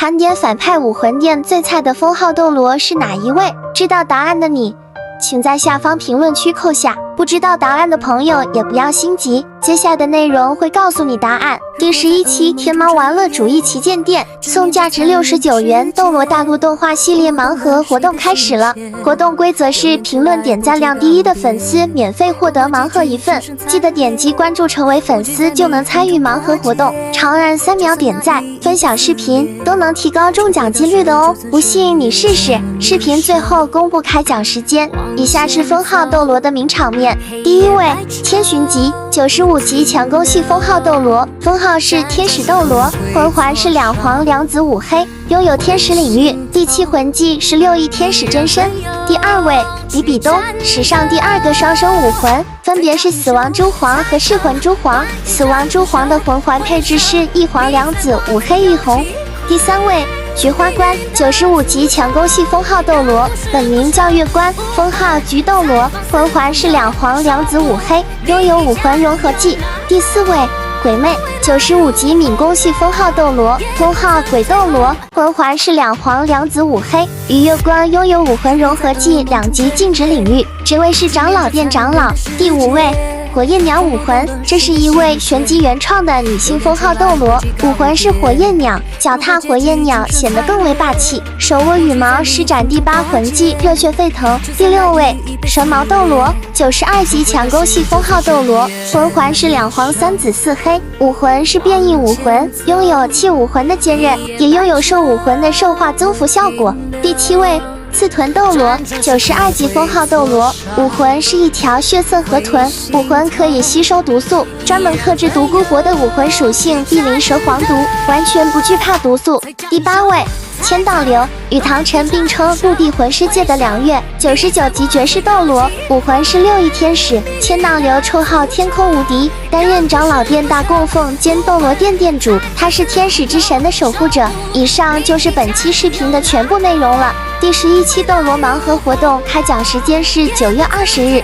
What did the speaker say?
盘点反派武魂殿最菜的封号斗罗是哪一位？知道答案的你，请在下方评论区扣下。不知道答案的朋友也不要心急，接下来的内容会告诉你答案。第11期天猫玩乐主义旗舰店送价值69元斗罗大陆动画系列盲盒活动开始了。活动规则是评论点赞量第一的粉丝免费获得盲盒一份，记得点击关注成为粉丝就能参与盲盒活动。长按3秒点赞、分享视频都能提高中奖几率的哦，不信你试试。视频最后公布开奖时间。以下是封号斗罗的名场面。第一位，千寻疾，95级强攻系封号斗罗，封号是天使斗罗，魂环是2黄2紫5黑，拥有天使领域，第7魂技是6翼天使真身。第二位，比比东，史上第2个双生武魂，分别是死亡蛛皇和噬魂蛛皇。死亡蛛皇的魂环配置是1黄2紫5黑1红。第三位，菊花关，95级强攻系封号斗罗，本名叫月关，封号菊斗罗，魂环是2黄2紫5黑，拥有武魂融合技。第四位，鬼魅，95级敏攻系封号斗罗，封号鬼斗罗，魂环是2黄2紫5黑，与月关拥有武魂融合技2级禁止领域，职位是长老殿长老。第五位，火焰鸟武魂，这是一位玄机原创的女性封号斗罗，武魂是火焰鸟，脚踏火焰鸟显得更为霸气，手握羽毛施展第8魂技热血沸腾。第六位，蛇矛斗罗，92级强攻系封号斗罗，魂环是2黄3紫4黑，武魂是变异武魂，拥有气武魂的坚韧，也拥有兽武魂的兽化增幅效果。第七位，刺豚斗罗，92级封号斗罗，武魂是一条血色河豚，武魂可以吸收毒素，专门克制独孤博的武魂属性碧鳞蛇黄毒，完全不惧怕毒素。第8位，千道流，与唐晨并称陆地魂师界的2月，99级绝世斗罗，武魂是6翼天使。千道流绰号天空无敌，担任长老殿大供奉兼斗罗殿殿主，他是天使之神的守护者。以上就是本期视频的全部内容了。第11期斗罗盲盒活动开奖时间是9月20日。